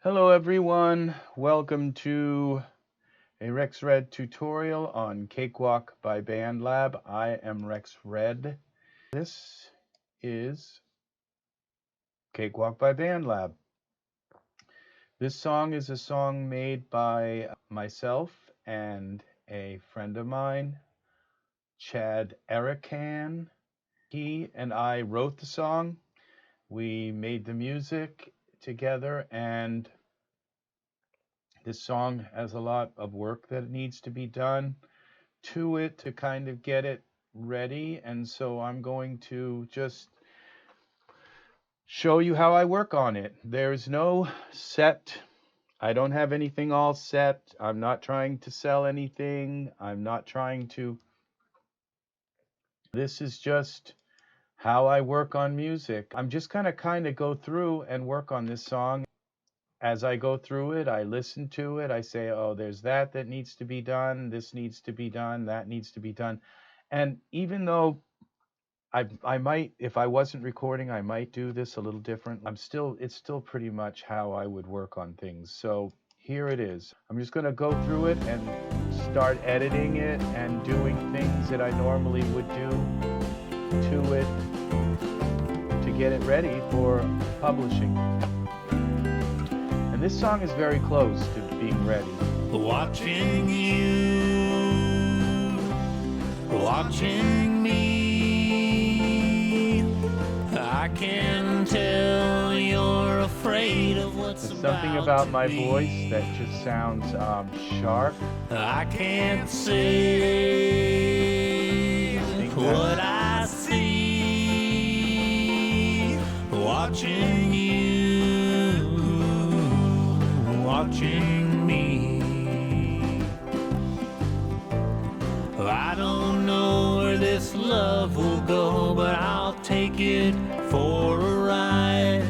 Hello everyone, welcome to a RexRed tutorial on Cakewalk by BandLab. I am RexRed. This is Cakewalk by BandLab. This song is a song made by myself and a friend of mine, Chad Erican. He and I wrote the song. We made the music together, and this song has a lot of work that needs to be done to it to kind of get it ready, and so I'm going to just show you how I work on it. There's no set. I don't have anything all set. I'm not trying to sell anything. I'm not trying to. This is just how I work on music. I'm just going to kind of go through and work on this song. As I go through it, I listen to it. I say, oh, there's that needs to be done. This needs to be done. That needs to be done. And even though I might, if I wasn't recording, I might do this a little different. It's still pretty much how I would work on things. So here it is. I'm just going to go through it and start editing it and doing things that I normally would do to it to get it ready for publishing. And this song is very close to being ready. Watching you, watching me, I can tell you're afraid of what's There's something about my voice that just sounds sharp. I can't say what I see. Watching you, watching me. I don't know where this love will go, but I'll take it for a ride.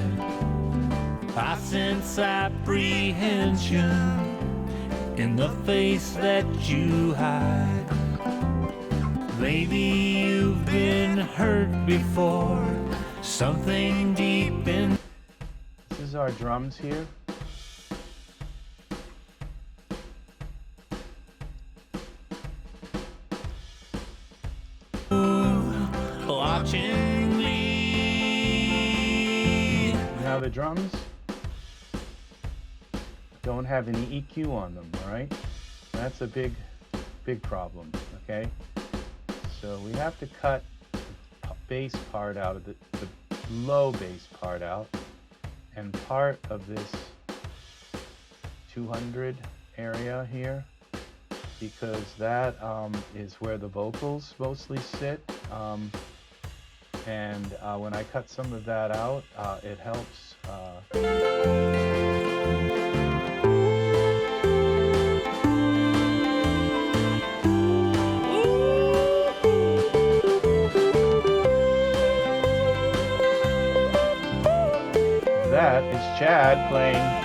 I sense apprehension in the face that you hide. Maybe you've been hurt before, something deep in. This is our drums here. Watching me. Now the drums don't have any EQ on them, all right? That's a big problem, okay? So we have to cut the bass part out of the low bass part out, and part of this 200 area here, because that is where the vocals mostly sit. And when I cut some of that out, it helps. That is Chad playing.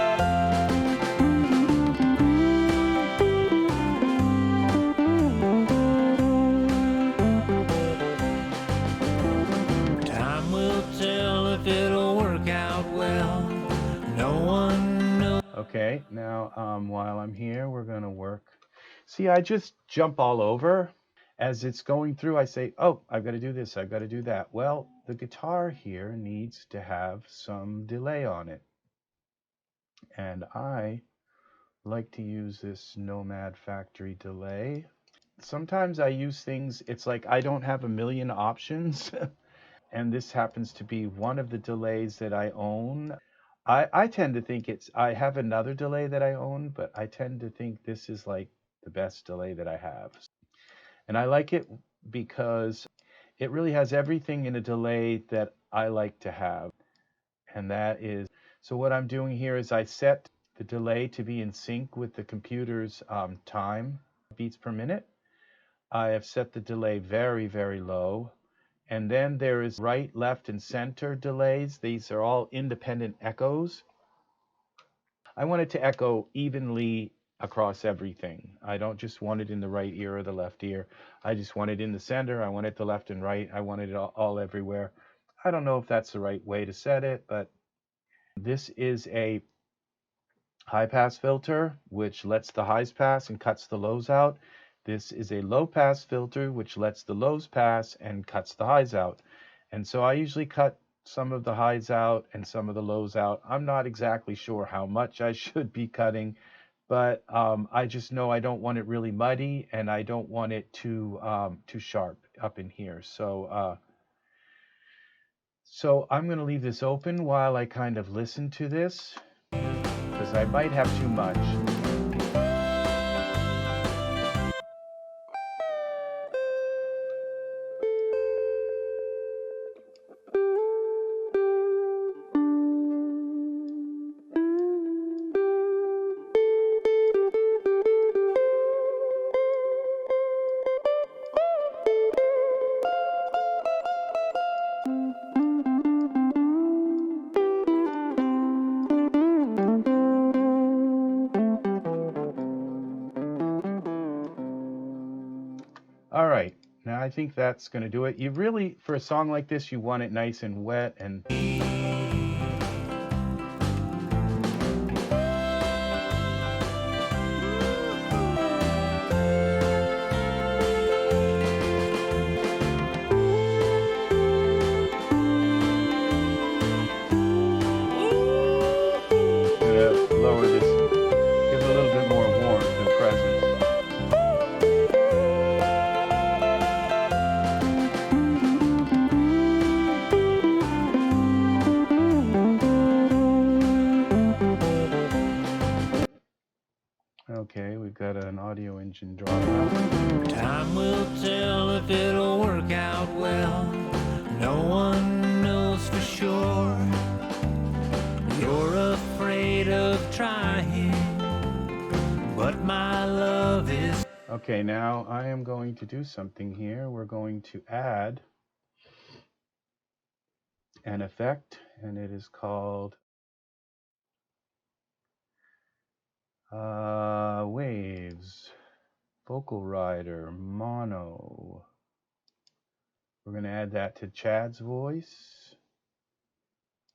Okay, now while I'm here, we're going to work. See, I just jump all over. As it's going through, I say, oh, I've got to do this, I've got to do that. Well, the guitar here needs to have some delay on it. And I like to use this Nomad Factory delay. Sometimes I use things, it's like I don't have a million options. And this happens to be one of the delays that I own. I tend to think I have another delay that I own, but I tend to think this is like the best delay that I have. And I like it because it really has everything in a delay that I like to have. And that is, so what I'm doing here is I set the delay to be in sync with the computer's time, beats per minute. I have set the delay very, very low. And then there is right, left, and center delays. These are all independent echoes. I want it to echo evenly across everything. I don't just want it in the right ear or the left ear. I just want it in the center. I want it the left and right. I want it all everywhere. I don't know if that's the right way to set it, but this is a high pass filter, which lets the highs pass and cuts the lows out. This is a low pass filter, which lets the lows pass and cuts the highs out. And so I usually cut some of the highs out and some of the lows out. I'm not exactly sure how much I should be cutting, but I just know I don't want it really muddy and I don't want it too sharp up in here. So I'm going to leave this open while I kind of listen to this, because I might have too much. All right, now I think that's going to do it. You really, for a song like this, you want it nice and wet and... Lower this, give it a little bit more warmth and presence. Okay, we've got an audio engine dropout. Time will tell if it'll work out well. No one knows for sure. You're afraid of trying, but my love is... Okay, now I am going to do something here. We're going to add an effect, and it is called Waves, Vocal Rider, Mono. We're going to add that to Chad's voice,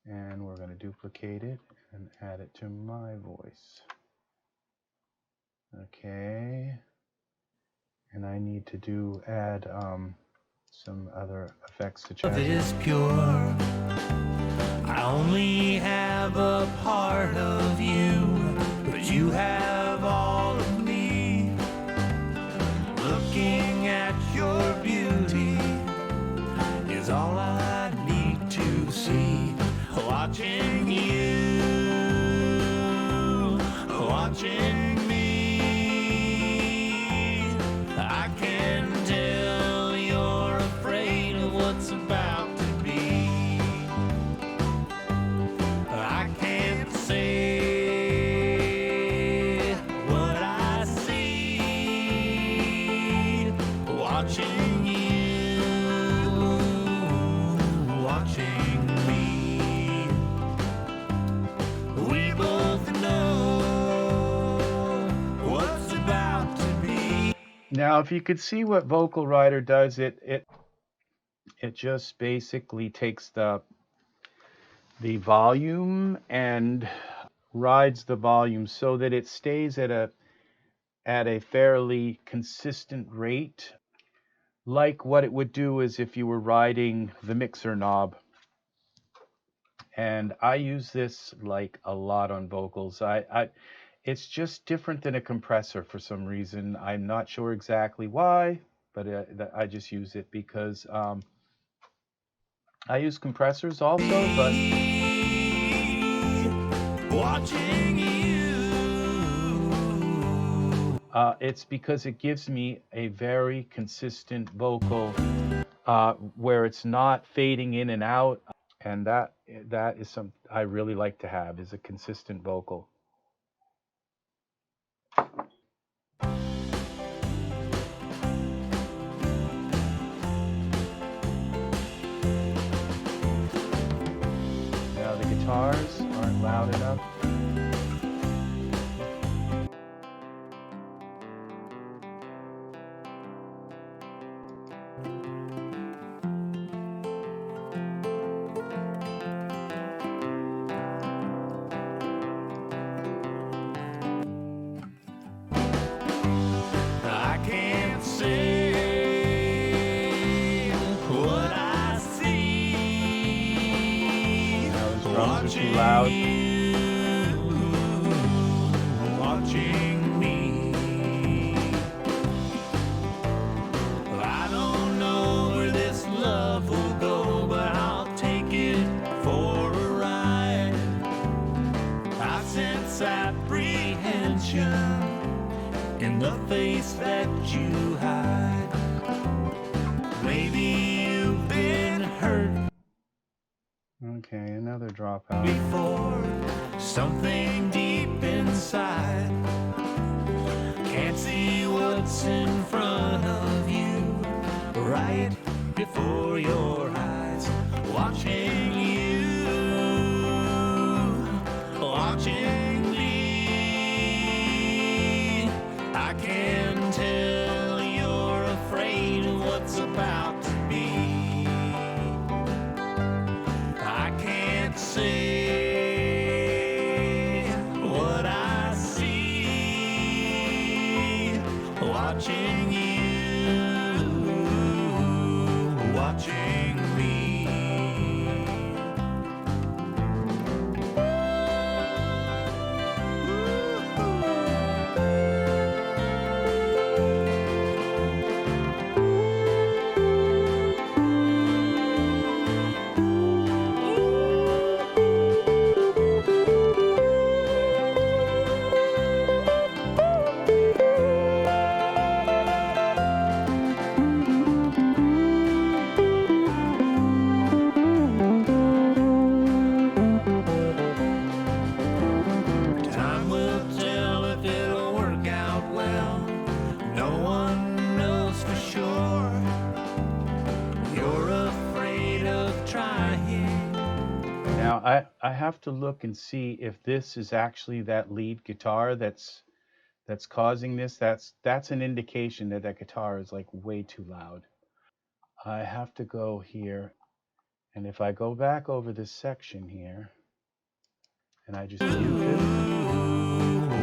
and we're going to duplicate it and add it to my voice. Okay, and I need to add some other effects to Chad's voice. Love is pure. I only have a part of you, but you have all of me. Looking at your beauty is all I need to see. Watching you, watching me, I can tell you're afraid of what's about to be. I can't say what I see. Watching you, watching me. We both know what's about to be. Now, if you could see what Vocal Rider does, it just basically takes the volume and rides the volume so that it stays at a fairly consistent rate, like what it would do is if you were riding the mixer knob. And I use this like a lot on vocals. It's just different than a compressor for some reason. I'm not sure exactly why, but I just use it because I use compressors also, but Watching you. it's because it gives me a very consistent vocal where it's not fading in and out, and that is something I really like to have, is a consistent vocal. Now the guitars aren't loud enough. drums are too loud. Watching me. I don't know where this love will go, but I'll take it for a ride. I sense apprehension in the face that you hide. Maybe you've been hurt Okay, another dropout. before, something deep inside can't see what's in front of you, right before your eyes, watching you, watching me. I can tell you're afraid of what's about to be. I can't say what I see, watching you, watching me. Time will tell if it'll work out well. No one knows for sure. You're afraid of trying. Now I have to look and see if this is actually that lead guitar that's causing this. That's an indication that that guitar is like way too loud. I have to go here, and if I go back over this section here and I just mute this,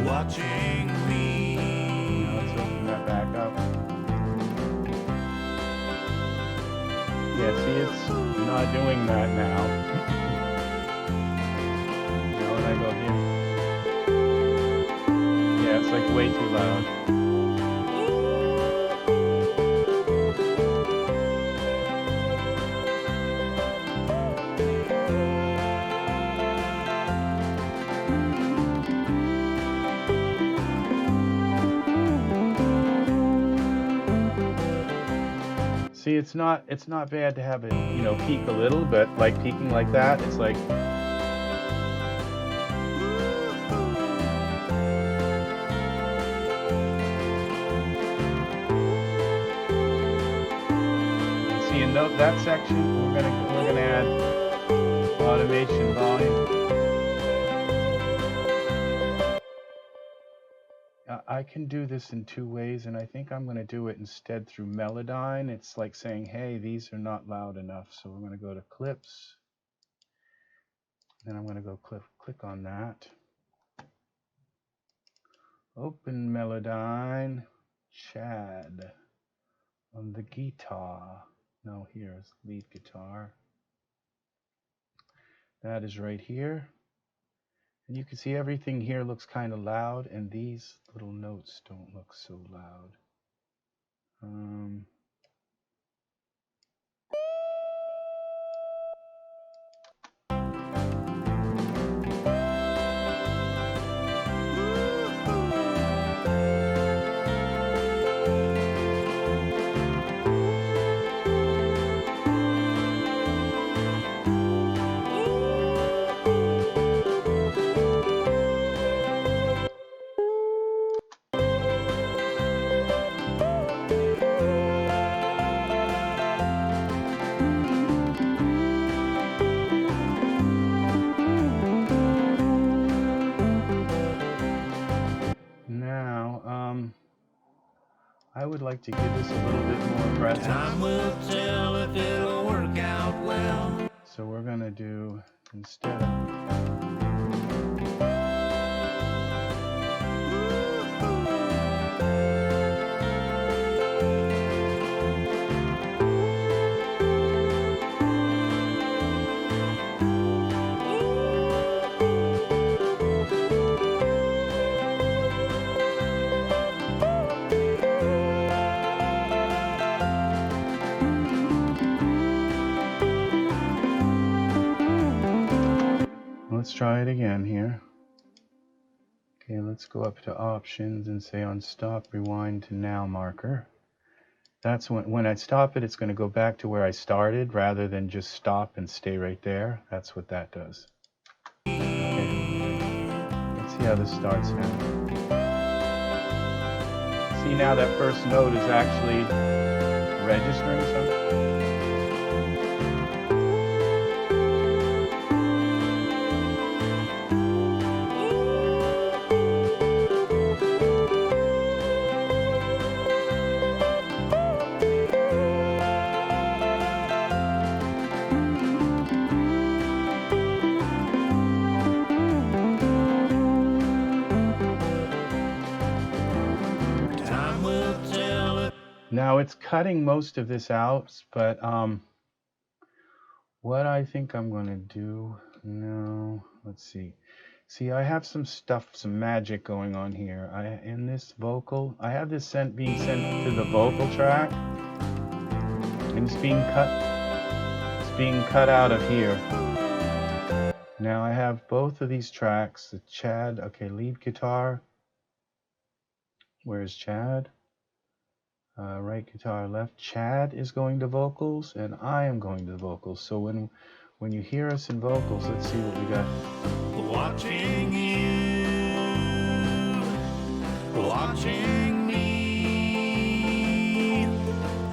Watching me. now let's open that back up. Yeah, see, it's not doing that now. Now when I go here, yeah, it's like way too loud. See, it's not bad to have it, you know, peak a little, but like peaking like that, it's like, see, in that section, we're gonna add automation volume. I can do this in two ways, and I think I'm going to do it instead through Melodyne. It's like saying, hey, these are not loud enough. So we're going to go to clips. Then I'm going to go click on that. Open Melodyne. Chad on the guitar. No, here's lead guitar. That is right here. And you can see everything here looks kind of loud, and these little notes don't look so loud. I would like to give this a little bit more presence. Time will tell if it'll work out well. So we're going to do, instead of Let's try it again here. Okay, let's go up to options and say on stop, rewind to now marker. That's when I stop it, it's going to go back to where I started rather than just stop and stay right there. That's what that does. Okay, let's see how this starts now. See, now that first note is actually registering something. Now it's cutting most of this out, but what I think I'm going to do now, let's see. See, I have some stuff, some magic going on here. In this vocal, I have this being sent to the vocal track, and it's being cut out of here. Now I have both of these tracks, the Chad, okay, lead guitar. Where's Chad? Right guitar, left. Chad is going to vocals, and I am going to vocals. So when you hear us in vocals, let's see what we got. Watching you, watching me,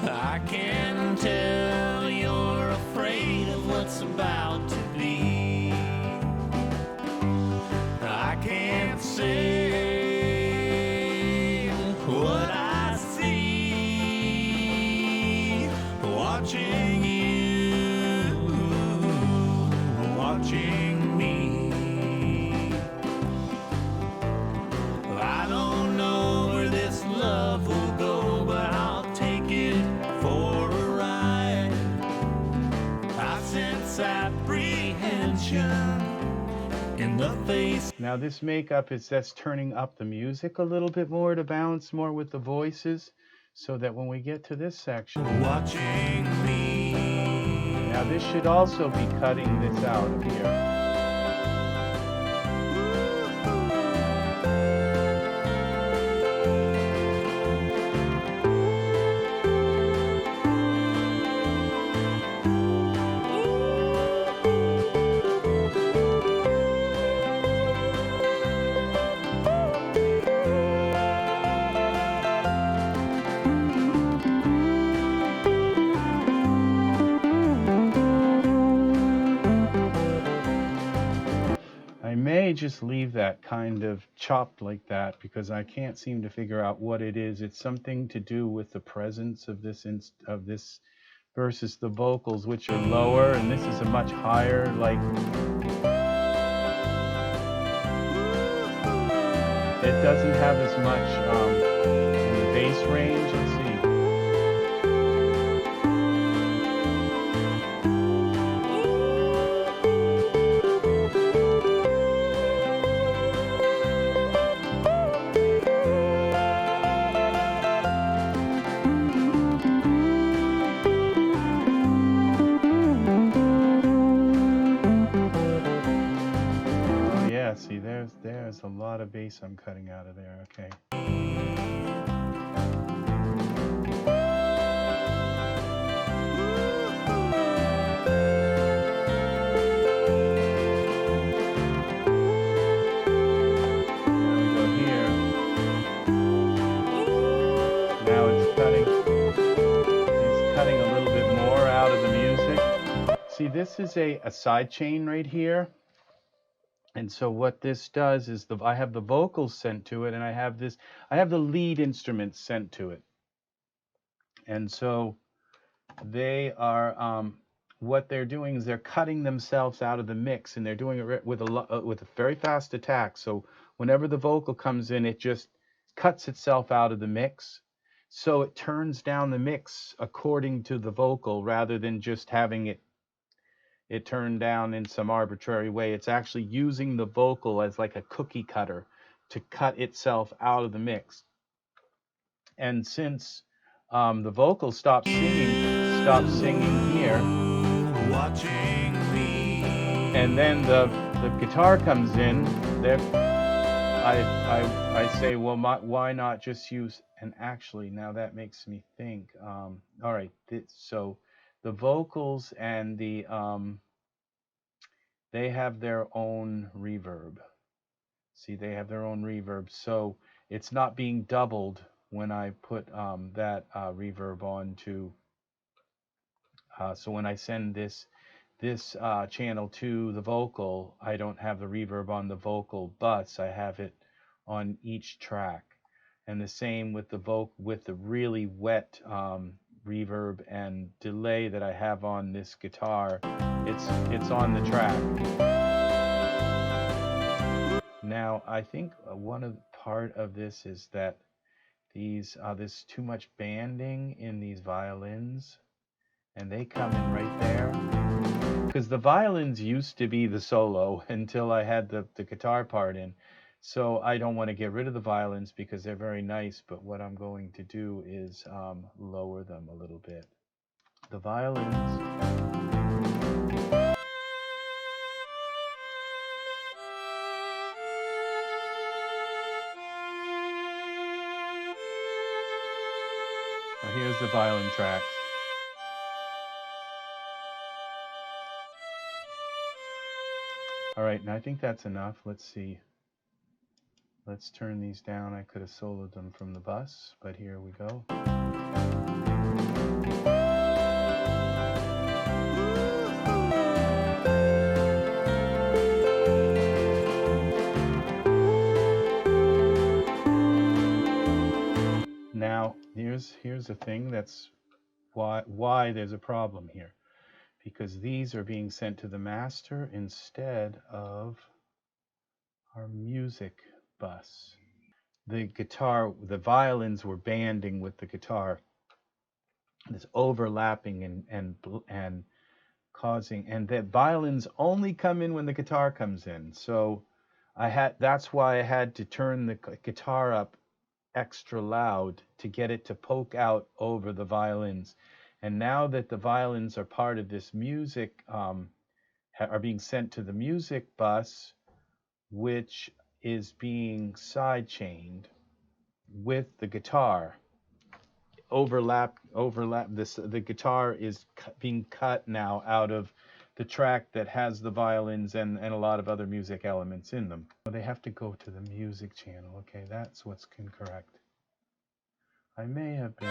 I can tell you're afraid of what's about to be. I can't say what I see. Watching you, watching me. I don't know where this love will go, but I'll take it for a ride. I sense apprehension in the face. Now this makeup that's turning up the music a little bit more to balance more with the voices, so that when we get to this section, Watching me. now this should also be cutting this out of here. I may just leave that kind of chopped like that because I can't seem to figure out what it is. It's something to do with the presence of this versus the vocals, which are lower, and this is a much higher, like it doesn't have as much in the bass range. Let's see. See, there's a lot of bass I'm cutting out of there. Okay. Now we go here. Now it's cutting a little bit more out of the music. See, this is a sidechain right here. And so what this does is I have the vocals sent to it, and I have the lead instruments sent to it. And so they are what they're doing is they're cutting themselves out of the mix, and they're doing it with a very fast attack. So whenever the vocal comes in, it just cuts itself out of the mix. So it turns down the mix according to the vocal rather than just having it turned down in some arbitrary way. It's actually using the vocal as like a cookie cutter to cut itself out of the mix. And since the vocal stops singing here, Watching me. and then the guitar comes in, there I say, well, why not just use, and actually now that makes me think, all right, so the vocals and the they have their own reverb. See, they have their own reverb, so it's not being doubled when I put that reverb on to, so when I send this channel to the vocal, I don't have the reverb on the vocal bus, I have it on each track. And the same with with the really wet reverb and delay that I have on this guitar, it's on the track. Now I think one of the part of this is that there's too much banding in these violins, and they come in right there. Because the violins used to be the solo until I had the guitar part in. So I don't want to get rid of the violins because they're very nice, but what I'm going to do is lower them a little bit. The violins. Now here's the violin tracks. All right, and I think that's enough. Let's see. Let's turn these down. I could have soloed them from the bus, but here we go. Now, here's the thing that's why there's a problem here. Because these are being sent to the master instead of our music bus. The violins were banding with the guitar. This overlapping and causing, and the violins only come in when the guitar comes in. So that's why I had to turn the guitar up extra loud to get it to poke out over the violins. And now that the violins are part of this music, are being sent to the music bus, which is being sidechained with the guitar. The guitar is being cut now out of the track that has the violins and a lot of other music elements in them. They have to go to the music channel. Okay, that's what's incorrect. I may have been...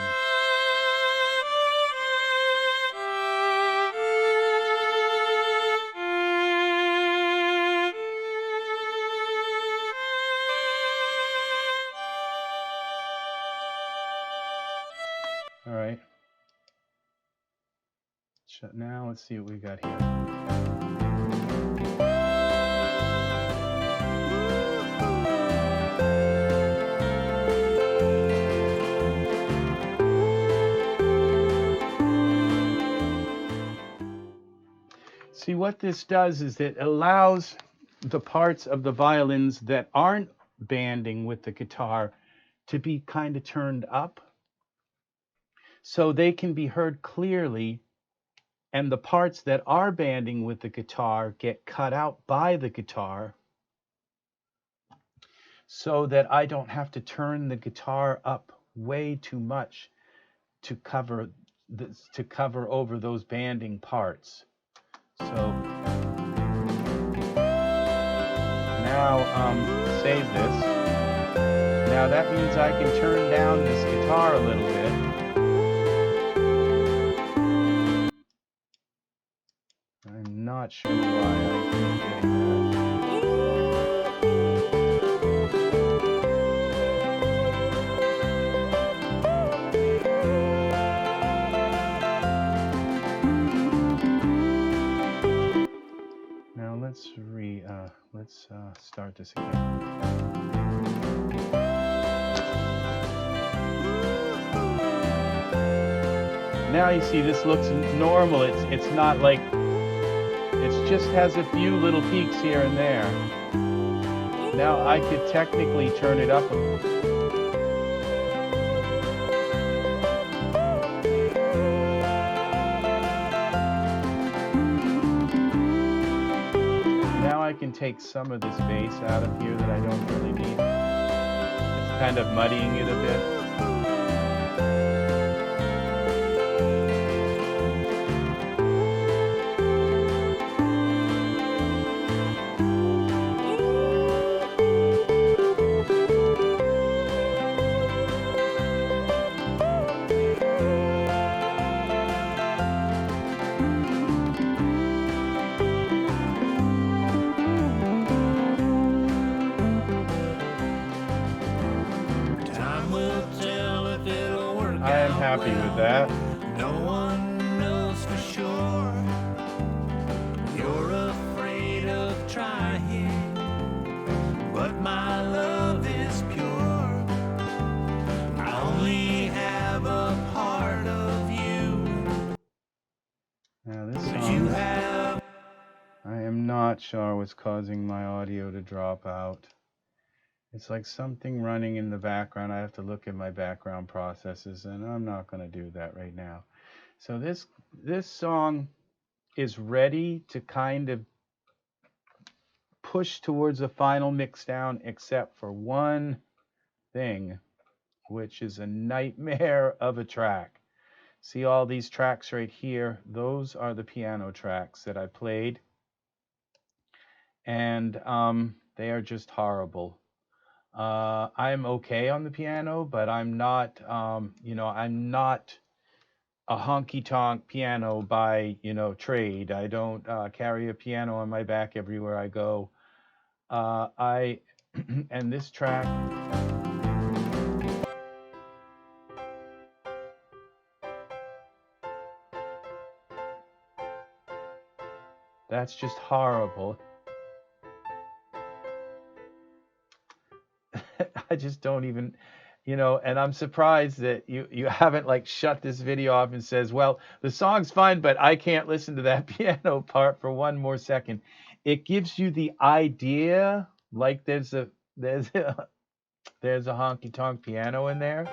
All right. Now let's see what we got here. See, what this does is it allows the parts of the violins that aren't banding with the guitar to be kind of turned up, so they can be heard clearly, and the parts that are banding with the guitar get cut out by the guitar, so that I don't have to turn the guitar up way too much to cover over those banding parts. So now save this. Now that means I can turn down this guitar a little bit. I'm not sure why I keep getting that. Now let's start this again. Now you see this looks normal. It's not like, it just has a few little peaks here and there. Now I could technically turn it up a little. can take some of this bass out of here that I don't really need. It's kind of muddying it a bit. Happy with that. No one knows for sure. You're afraid of trying, but my love is pure. I only have a part of you. Now this song, I am not sure what's causing my audio to drop out. It's like something running in the background. I have to look at my background processes, and I'm not going to do that right now. So this song is ready to kind of push towards a final mix down, except for one thing, which is a nightmare of a track. See all these tracks right here? Those are the piano tracks that I played, and they are just horrible. I'm okay on the piano, but I'm not, I'm not a honky-tonk piano by, trade. I don't carry a piano on my back everywhere I go. And this track, that's just horrible. I just don't even, and I'm surprised that you haven't like shut this video off and says, well, the song's fine, but I can't listen to that piano part for one more second. It gives you the idea like there's a honky-tonk piano in there.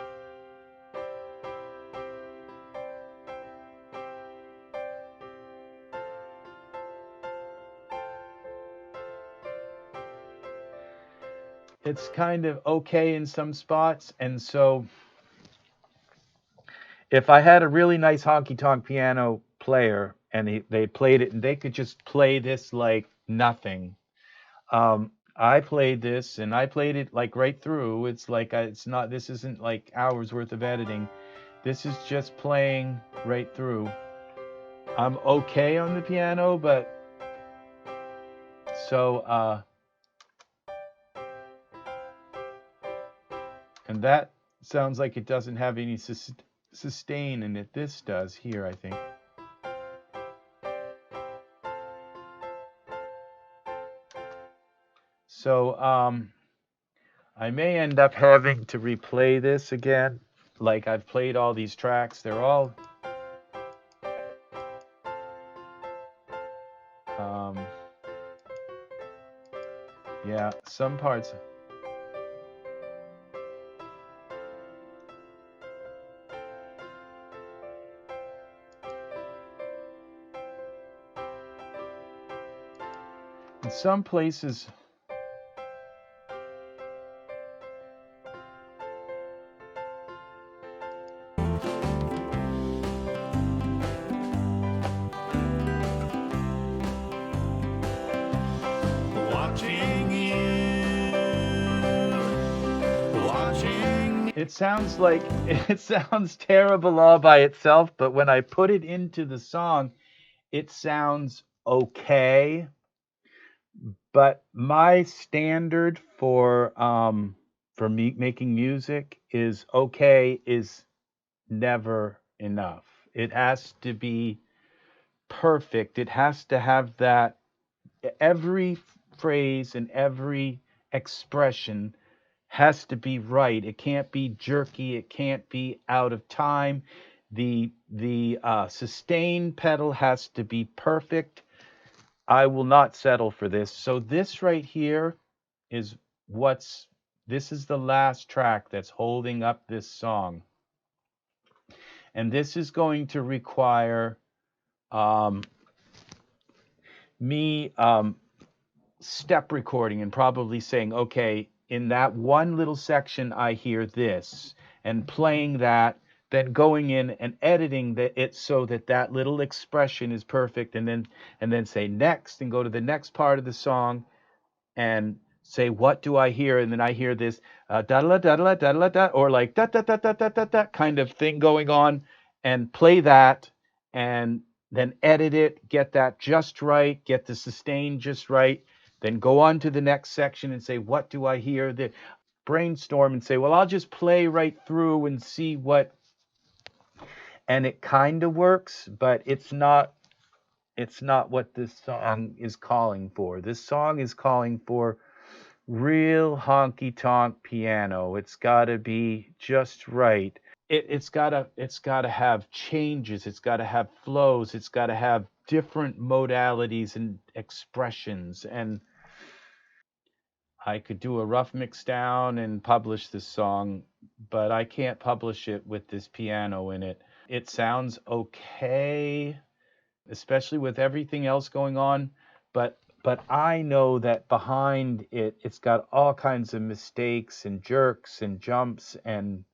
It's kind of okay in some spots, and so if I had a really nice honky-tonk piano player and they played it and they could just play this like nothing. I played this and I played it like right through. It's like this isn't like hours worth of editing. This is just playing right through. I'm okay on the piano, but so and that sounds like it doesn't have any sustain in it. This does here, I think. So I may end up having to replay this again. Like I've played all these tracks. They're all yeah, some parts. In some places, it sounds terrible all by itself, but when I put it into the song, it sounds okay. But my standard for me making music is okay is never enough. It has to be perfect. It has to have that, every phrase and every expression has to be right. It can't be jerky. It can't be out of time. The sustain pedal has to be perfect. I will not settle for this. So this right here is this is the last track that's holding up this song. And this is going to require me step recording and probably saying, okay, in that one little section I hear this, and playing that, then going in and editing it so that that little expression is perfect, and then say next and go to the next part of the song and say, what do I hear? And then I hear this da da da da da da da, or like da da da da da da da kind of thing going on, and play that, and then edit it, get that just right, get the sustain just right, then go on to the next section and say, what do I hear? The brainstorm and say, well, I'll just play right through and see what, and it kind of works, but it's not what this song is calling for. This song is calling for real honky-tonk piano. It's got to be just right. It's got to have changes. It's got to have flows. It's got to have different modalities and expressions. And I could do a rough mix down and publish this song, but I can't publish it with this piano in it. It sounds okay, especially with everything else going on, but I know that behind it, it's got all kinds of mistakes and jerks and jumps, and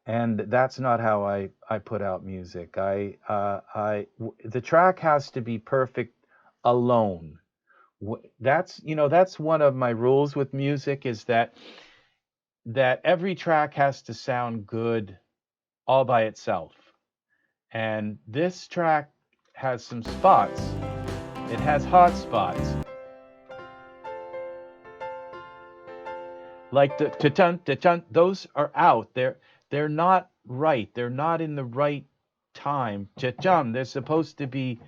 that's not how I put out music. The track has to be perfect alone. That's one of my rules with music, is that every track has to sound good all by itself. And this track has some spots. It has hot spots. Like the ta-tun, those are out. They're not right. They're not in the right time. Ta-tun, they're supposed to be,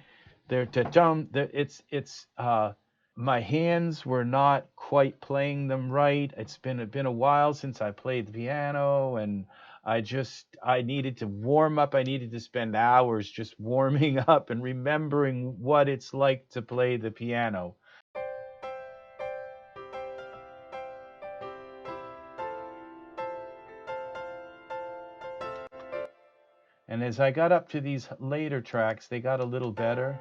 they're ta-tun. It's my hands were not quite playing them right. It's been a while since I played the piano, and I needed to warm up. I needed to spend hours just warming up and remembering what it's like to play the piano. And as I got up to these later tracks, they got a little better.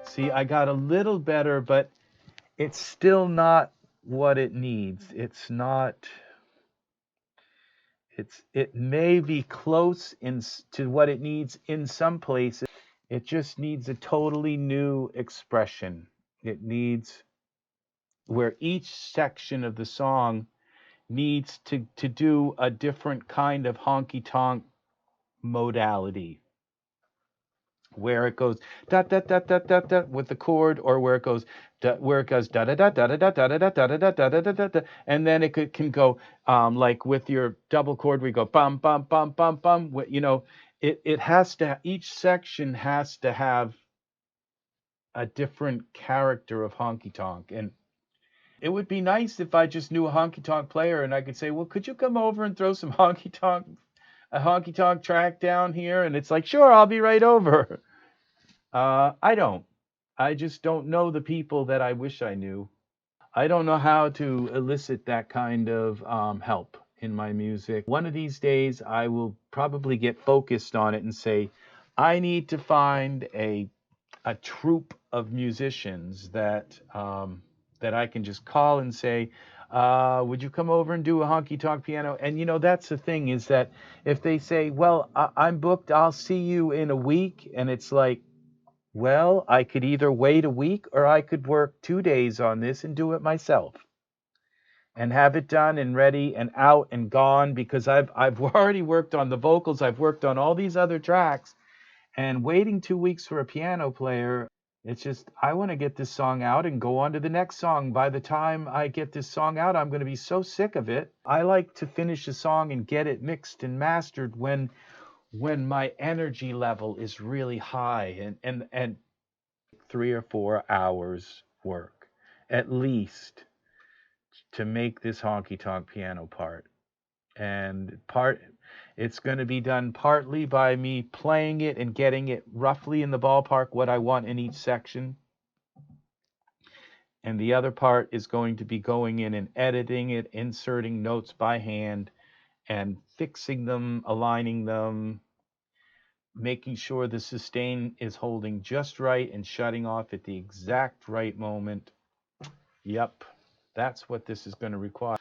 See, I got a little better, but it's still not what it needs. It's not, it may be close to what it needs in some places. It just needs a totally new expression. It needs, where each section of the song needs to do a different kind of honky-tonk modality, where it goes da da da da da da with the chord, or where it goes da da da da da da da da da da da da da da da, and then it can go like with your double chord, we go bum bum bum bum bum. It has to, each section has to have a different character of honky-tonk. And it would be nice if I just knew a honky-tonk player and I could say, well, could you come over and throw some a honky-tonk track down here? And it's like, sure, I'll be right over. I don't. I just don't know the people that I wish I knew. I don't know how to elicit that kind of help in my music. One of these days, I will probably get focused on it and say, I need to find a troupe of musicians that I can just call and say, would you come over and do a honky-tonk piano? And that's the thing, is that if they say, well, I'm booked, I'll see you in a week, and it's like, well, I could either wait a week, or I could work 2 days on this and do it myself and have it done and ready and out and gone, because I've already worked on the vocals, I've worked on all these other tracks, and waiting 2 weeks for a piano player, it's just, I want to get this song out and go on to the next song. By the time I get this song out, I'm going to be so sick of it. I like to finish a song and get it mixed and mastered when my energy level is really high, and 3 or 4 hours work at least to make this honky-tonk piano part. And it's going to be done partly by me playing it and getting it roughly in the ballpark what I want in each section. And the other part is going to be going in and editing it, inserting notes by hand, and fixing them, aligning them, making sure the sustain is holding just right and shutting off at the exact right moment. Yep, that's what this is going to require.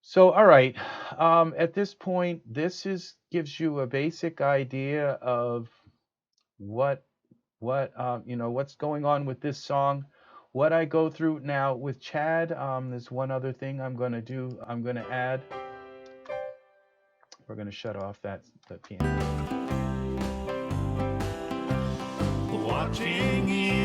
So, all right, at this point, gives you a basic idea of what's going on with this song. What I go through now with Chad, there's one other thing I'm going to do. I'm going to add. We're going to shut off the piano. Watching you,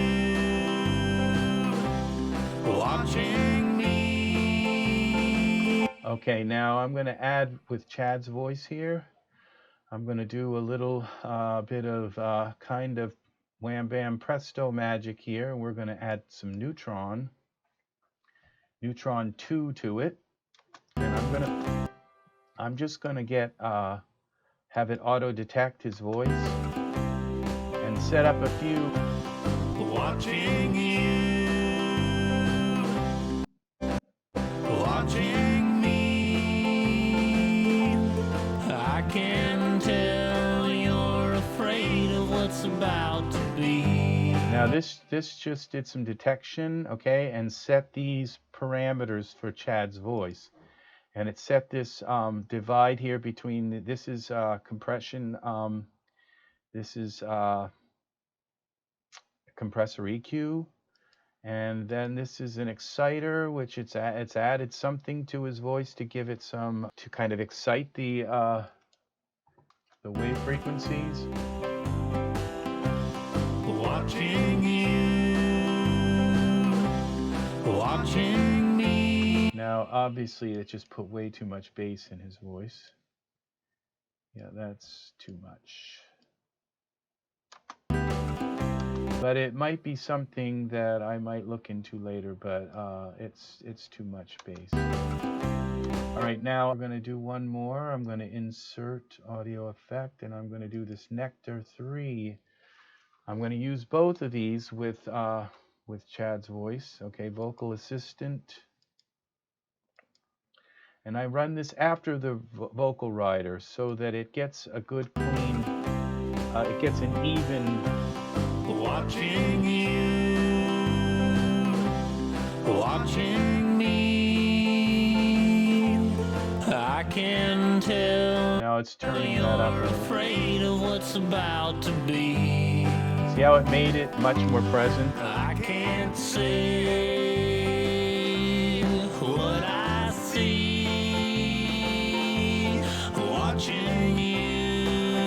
watching me. Okay, now I'm going to add with Chad's voice here. I'm going to do a little bit of kind of wham bam presto magic here. And we're going to add some Neutron 2 to it. And I'm just going to have it auto detect his voice and set up a few. Watching you, watching me. I can tell you're afraid of what's about to be. Now this just did some detection, okay, and set these parameters for Chad's voice. And it set this divide here between, this is compression, this is compressor EQ, and then this is an exciter, which it's added something to his voice to give it some, to kind of excite the wave frequencies. Watching you, watching me. Now, obviously, it just put way too much bass in his voice. Yeah, that's too much. But it might be something that I might look into later, but it's too much bass. All right, now we're going to do one more. I'm going to insert audio effect, and I'm going to do this Nectar 3. I'm going to use both of these with Chad's voice. Okay, vocal assistant. And I run this after the vocal rider so that it gets a good clean, it gets an even. Watching you, watching me. I can tell. Now it's turning that up a little. Afraid of what's about to be. See how it made it much more present? I can't say what I see. Watching you,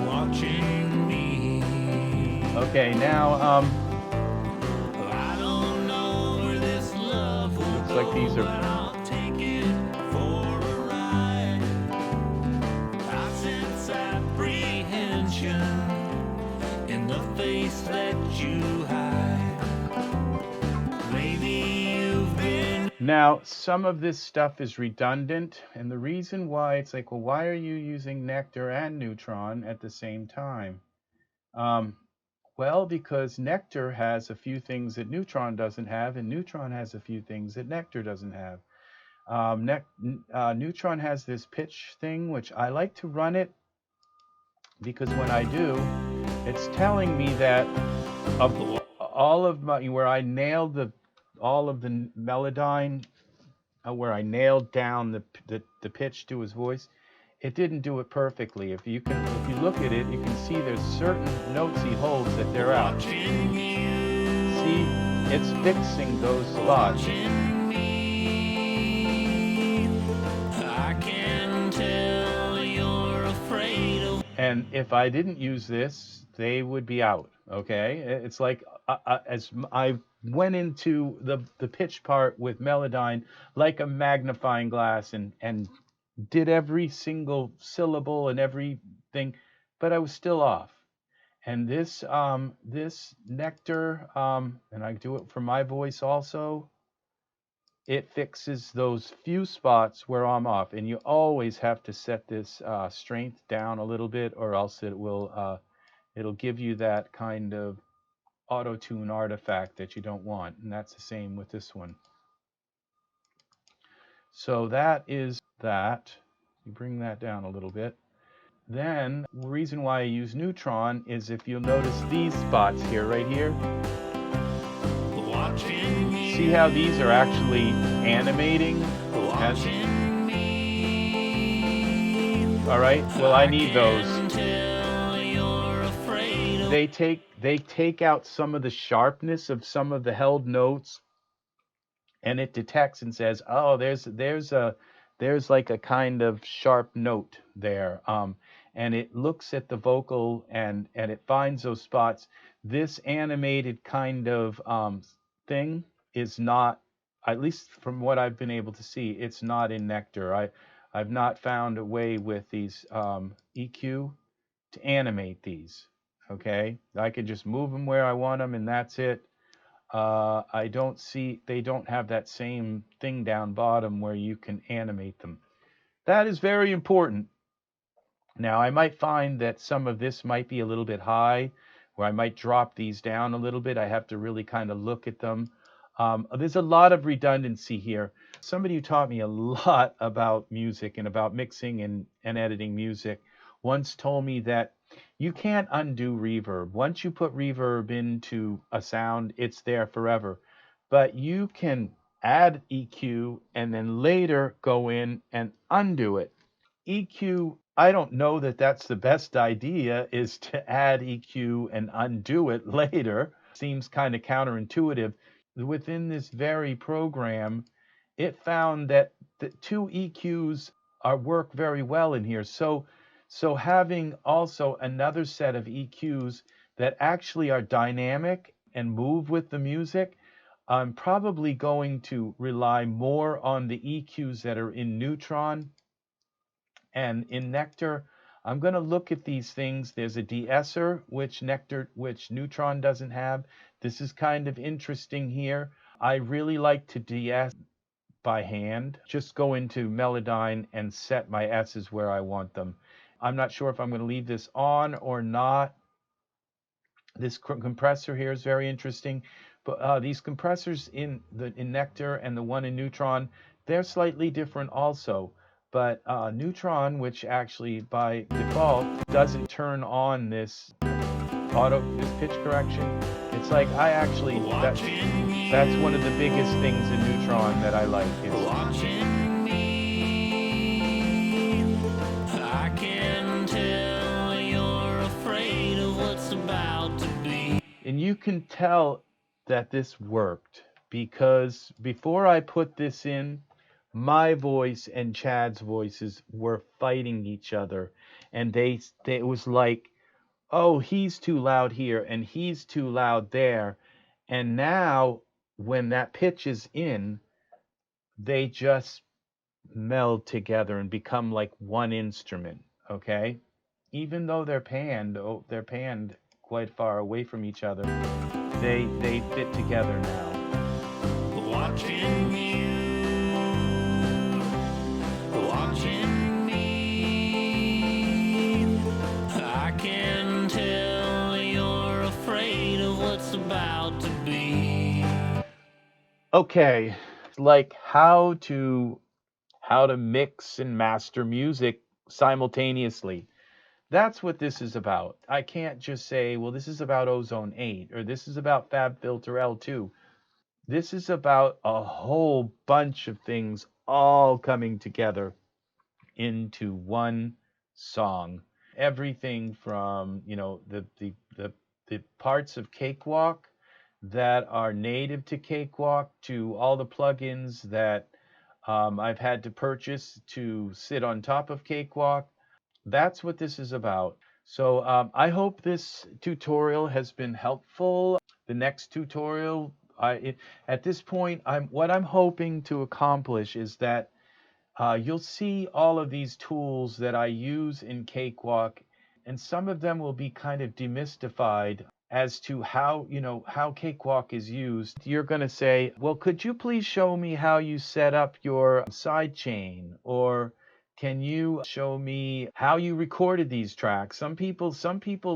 watching me. Okay, now I don't know where this love will looks like these go, are. but I'll take it for a ride. I sense apprehension in the face that you hide. Maybe you've been. Now, some of this stuff is redundant, and the reason why, it's like, well, why are you using Nectar and Neutron at the same time? Well, because Nectar has a few things that Neutron doesn't have, and Neutron has a few things that Nectar doesn't have. Neutron has this pitch thing, which I like to run it, because when I do, it's telling me that of all of my, where I nailed all of the Melodyne, where I nailed down the pitch to his voice, it didn't do it perfectly. If you look at it, you can see there's certain notes he holds that they're out. See, it's fixing those spots. I can tell you're afraid of. And if I didn't use this, they would be out. Okay, it's like as I went into the pitch part with Melodyne like a magnifying glass and did every single syllable and everything, but I was still off. And this Nectar, and I do it for my voice also, it fixes those few spots where I'm off. And you always have to set this strength down a little bit, or else it will it'll give you that kind of auto-tune artifact that you don't want. And that's the same with this one. So that is that. You bring that down a little bit. Then the reason why I use Neutron is if you'll notice these spots here, right here. See how these are actually animating? All right, well, I need those. They take out some of the sharpness of some of the held notes, and it detects and says, oh, there's like a kind of sharp note there. And it looks at the vocal and it finds those spots. This animated kind of thing is not, at least from what I've been able to see, it's not in Nectar. I've not found a way with these EQ to animate these. Okay, I can just move them where I want them, and that's it. I don't see, they don't have that same thing down bottom where you can animate them. That is very important. Now, I might find that some of this might be a little bit high, where I might drop these down a little bit. I have to really kind of look at them. There's a lot of redundancy here. Somebody who taught me a lot about music and about mixing and editing music once told me that you can't undo reverb. Once you put reverb into a sound, it's there forever. But you can add EQ and then later go in and undo it. EQ, I don't know that that's the best idea, is to add EQ and undo it later. Seems kind of counterintuitive. Within this very program, it found that the two EQs work very well in here. So having also another set of EQs that actually are dynamic and move with the music, I'm probably going to rely more on the EQs that are in Neutron. And in Nectar, I'm going to look at these things. There's a de-esser, which Neutron doesn't have. This is kind of interesting here. I really like to de-ess by hand. Just go into Melodyne and set my S's where I want them. I'm not sure if I'm going to leave this on or not. This compressor here is very interesting. But these compressors in Nectar and the one in Neutron, they're slightly different also. But Neutron, which actually by default doesn't turn on this pitch correction, it's like that's one of the biggest things in Neutron that I like. I can tell you're afraid of what's about to be. And you can tell that this worked because before I put this in, my voice and Chad's voices were fighting each other, and it was like, oh, he's too loud here and he's too loud there. And now when that pitch is in, they just meld together and become like one instrument. Okay, even though they're panned quite far away from each other, they fit together now. Watching me I can tell you're afraid of what's about to be. Okay, like how to mix and master music simultaneously. That's what this is about. I can't just say, well, this is about Ozone 8 or this is about FabFilter L2. This is about a whole bunch of things all coming together into one song. Everything from, the parts of Cakewalk that are native to Cakewalk to all the plugins that I've had to purchase to sit on top of Cakewalk. That's what this is about. So I hope this tutorial has been helpful. The next tutorial, at this point, what I'm hoping to accomplish is that you'll see all of these tools that I use in Cakewalk, and some of them will be kind of demystified as to how Cakewalk is used. You're going to say, well, could you please show me how you set up your sidechain? Or can you show me how you recorded these tracks? Some people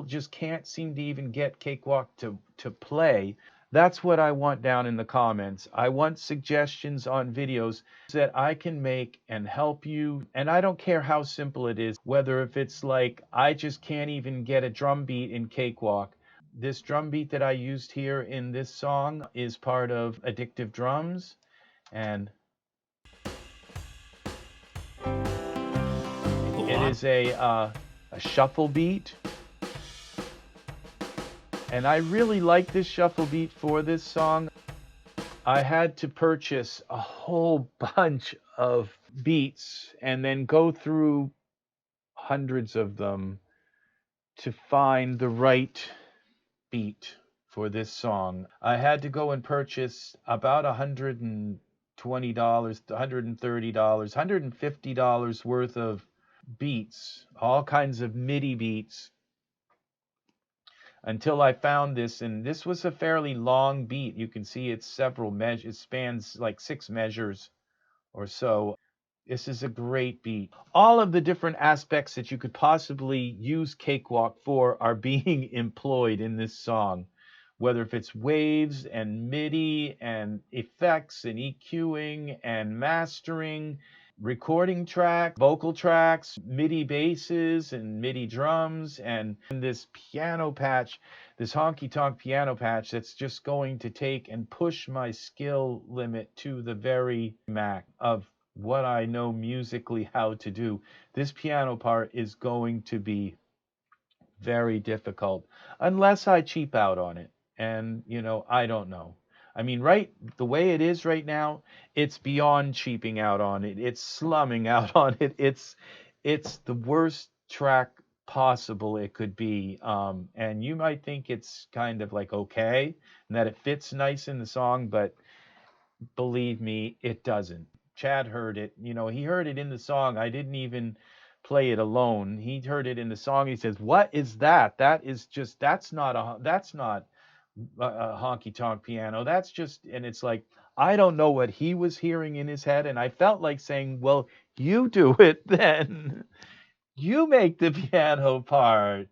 just can't seem to even get Cakewalk to play. That's what I want down in the comments. I want suggestions on videos that I can make and help you. And I don't care how simple it is, whether if it's like, I just can't even get a drum beat in Cakewalk. This drum beat that I used here in this song is part of Addictive Drums. And it is a shuffle beat. And I really like this shuffle beat for this song. I had to purchase a whole bunch of beats and then go through hundreds of them to find the right beat for this song. I had to go and purchase about $120, $130, $150 worth of beats, all kinds of MIDI beats, until I found this. And this was a fairly long beat. You can see it's several measures. It spans like 6 measures or so. This is a great beat. All of the different aspects that you could possibly use Cakewalk for are being employed in this song, whether if it's waves and MIDI and effects and EQing and mastering, recording track, vocal tracks, MIDI basses and MIDI drums, and this piano patch, this honky-tonk piano patch that's just going to take and push my skill limit to the very max of what I know musically how to do. This piano part is going to be very difficult unless I cheap out on it. And, I don't know. I mean, the way it is right now, it's beyond cheaping out on it. It's slumming out on it. It's the worst track possible it could be. And you might think it's kind of like okay, and that it fits nice in the song, but believe me, it doesn't. Chad heard it. He heard it in the song. I didn't even play it alone. He heard it in the song. He says, "What is that? That's not a honky-tonk piano. That's just," and it's like, I don't know what he was hearing in his head. And I felt like saying, well, you do it then. You make the piano part.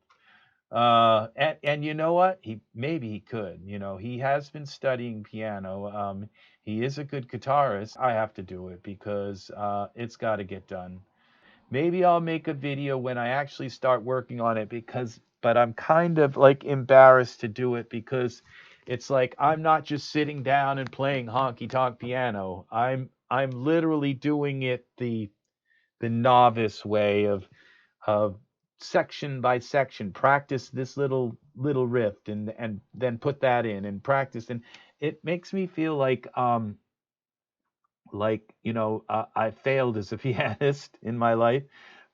And you know what? Maybe he could. He has been studying piano. He is a good guitarist. I have to do it because it's got to get done. Maybe I'll make a video when I actually start working on it, but I'm kind of like embarrassed to do it because it's like I'm not just sitting down and playing honky-tonk piano. I'm literally doing it the novice way of section by section, practice this little riff and then put that in and practice. And it makes me feel like I failed as a pianist in my life.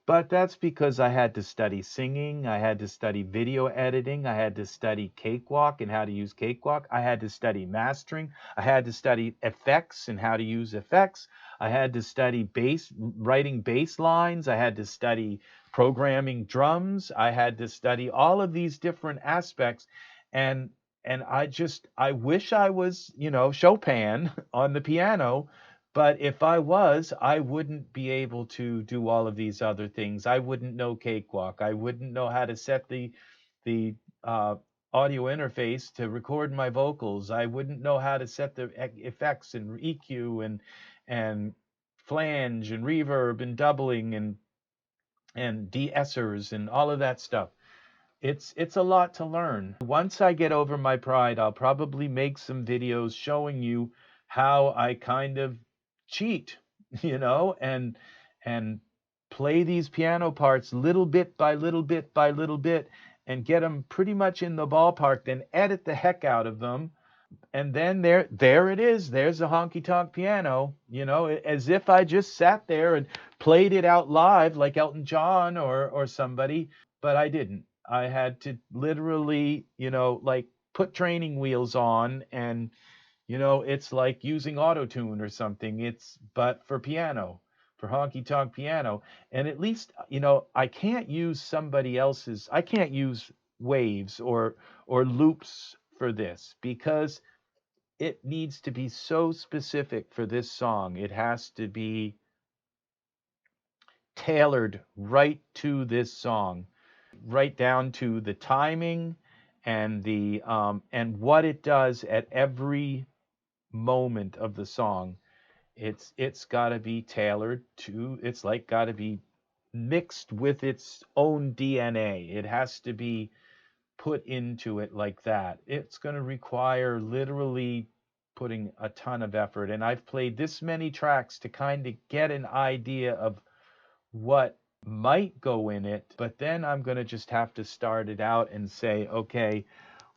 But that's because I had to study singing, I had to study video editing, I had to study Cakewalk and how to use Cakewalk, I had to study mastering, I had to study effects and how to use effects, I had to study writing bass lines, I had to study programming drums, I had to study all of these different aspects. And I wish I was, Chopin on the piano. But if I was, I wouldn't be able to do all of these other things. I wouldn't know Cakewalk. I wouldn't know how to set the audio interface to record my vocals. I wouldn't know how to set the effects and EQ and flange and reverb and doubling and de-essers and all of that stuff. It's a lot to learn. Once I get over my pride, I'll probably make some videos showing you how I kind of cheat, and play these piano parts little bit by little bit by little bit and get them pretty much in the ballpark, then edit the heck out of them. And then there it is. There's a honky-tonk piano, as if I just sat there and played it out live like Elton John or somebody, but I didn't. I had to literally, like put training wheels on and it's like using auto-tune or something. But for piano, for honky-tonk piano. And at least, I can't use I can't use waves or loops for this because it needs to be so specific for this song. It has to be tailored right to this song, right down to the timing and the and what it does at every moment of the song. It's got to be tailored to, it's like got to be mixed with its own DNA. It has to be put into it like that. It's going to require literally putting a ton of effort. And I've played this many tracks to kind of get an idea of what might go in it, but then I'm going to just have to start it out and say, okay,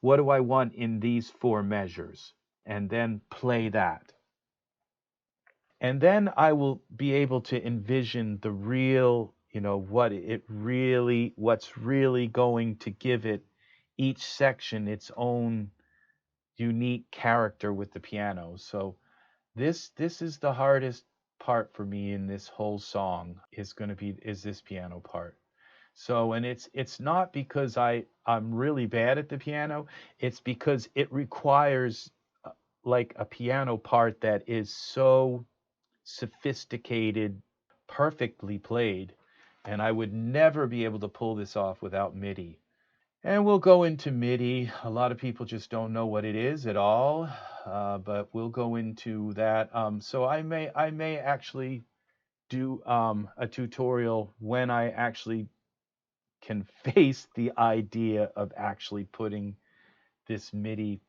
what do I want in these 4 measures? And then play that. And then I will be able to envision the real, what's really going to give it, each section, its own unique character with the piano. So this is the hardest part for me in this whole song, is this piano part. So, and it's not because I'm really bad at the piano, it's because it requires like a piano part that is so sophisticated, perfectly played, and I would never be able to pull this off without MIDI. And we'll go into MIDI. A lot of people just don't know what it is at all, but we'll go into that. So I may actually do a tutorial when I actually can face the idea of actually putting this MIDI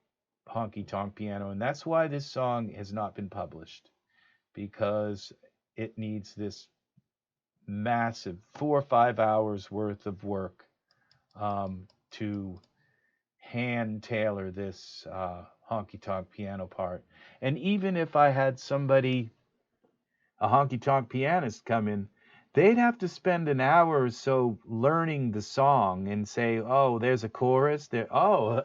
honky-tonk piano, and that's why this song has not been published, because it needs this massive 4 or 5 hours worth of work to hand tailor this honky-tonk piano part. And even if I had somebody, a honky-tonk pianist, come in, they'd have to spend an hour or so learning the song and say, oh, there's a chorus there, oh,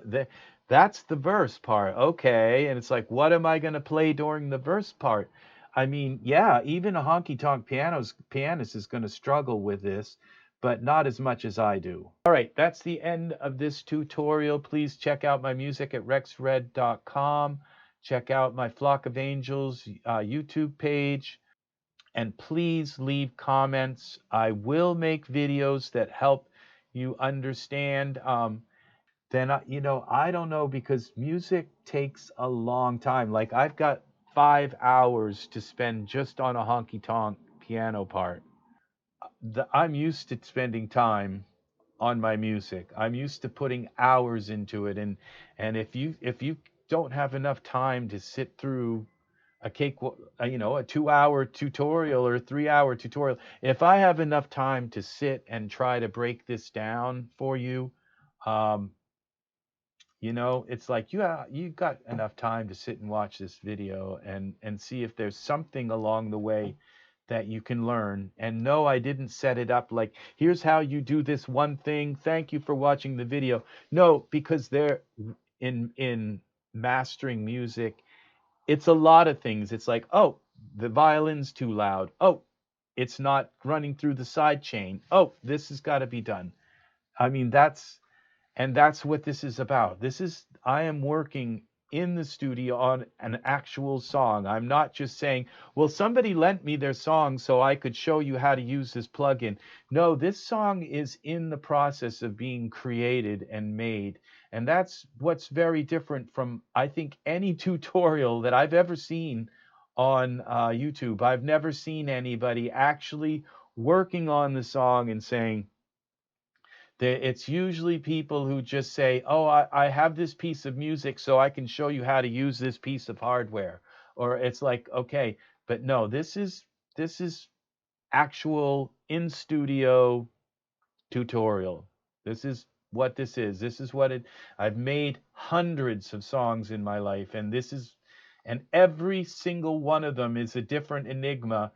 that's the verse part, okay. And it's like, what am I going to play during the verse part? I mean, yeah, even a honky-tonk pianist is going to struggle with this, but not as much as I do. All right, that's the end of this tutorial. Please check out my music at rexred.com. Check out my Flock of Angels YouTube page. And please leave comments. I will make videos that help you understand. Then, I don't know, because music takes a long time. Like, I've got 5 hours to spend just on a honky-tonk piano part. I'm used to spending time on my music. I'm used to putting hours into it, and if you don't have enough time to sit through a Cakewalk, a 2-hour tutorial or a 3-hour tutorial, if I have enough time to sit and try to break this down for you, um, it's like you got enough time to sit and watch this video and see if there's something along the way that you can learn. And no, I didn't set it up like, here's how you do this one thing, thank you for watching the video. No, because they're in mastering music, it's a lot of things. It's like, oh, the violin's too loud, oh, it's not running through the sidechain, oh, this has got to be done. I mean, that's what this is about. I am working in the studio on an actual song. I'm not just saying, well, somebody lent me their song so I could show you how to use this plugin. No, this song is in the process of being created and made. And that's what's very different from, I think, any tutorial that I've ever seen on YouTube. I've never seen anybody actually working on the song and saying, it's usually people who just say, oh, I have this piece of music so I can show you how to use this piece of hardware. Or it's like, okay, but no, this is actual in studio tutorial. This is what this is. This is what I've made hundreds of songs in my life, and every single one of them is a different enigma.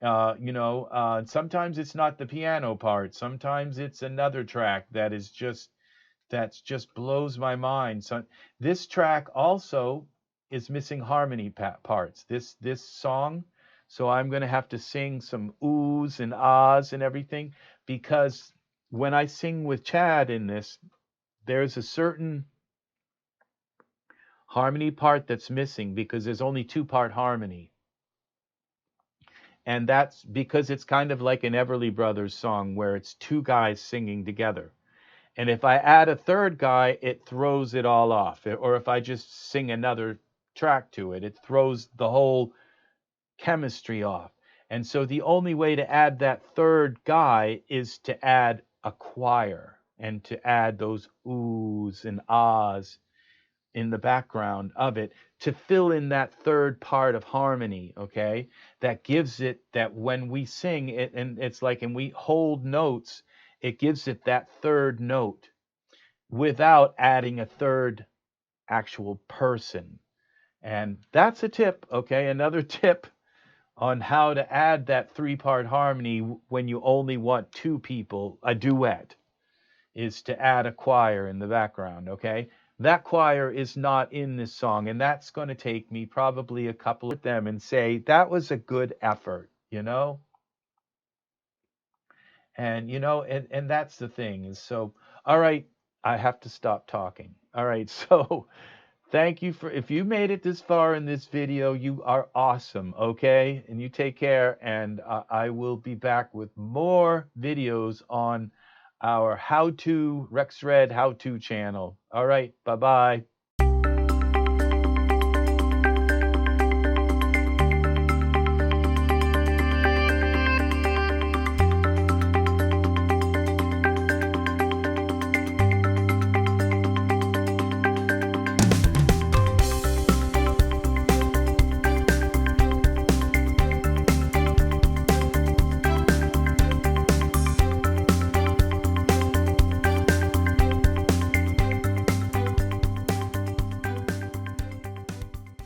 Sometimes it's not the piano part. Sometimes it's another track that's just blows my mind. So this track also is missing harmony parts. This song, so I'm going to have to sing some oohs and ahs and everything, because when I sing with Chad in this, there's a certain harmony part that's missing, because there's only 2-part harmony. And that's because it's kind of like an Everly Brothers song where it's 2 guys singing together. And if I add a third guy, it throws it all off. Or if I just sing another track to it, it throws the whole chemistry off. And so the only way to add that third guy is to add a choir and to add those oohs and ahs in the background of it to fill in that third part of harmony, okay? That gives it that when we sing it, and it's like, and we hold notes, it gives it that third note without adding a third actual person. And that's a tip, okay? Another tip on how to add that three-part harmony when you only want two people, a duet, is to add a choir in the background, okay? That choir is not in this song, and that's going to take me probably a couple of them and say, that was a good effort, you know? And, you know, and that's the thing is so, all right, I have to stop talking. All right, so thank you for, if you made it this far in this video, you are awesome, okay? And you take care, and I will be back with more videos on our how-to RexRed how-to channel. All right, bye-bye.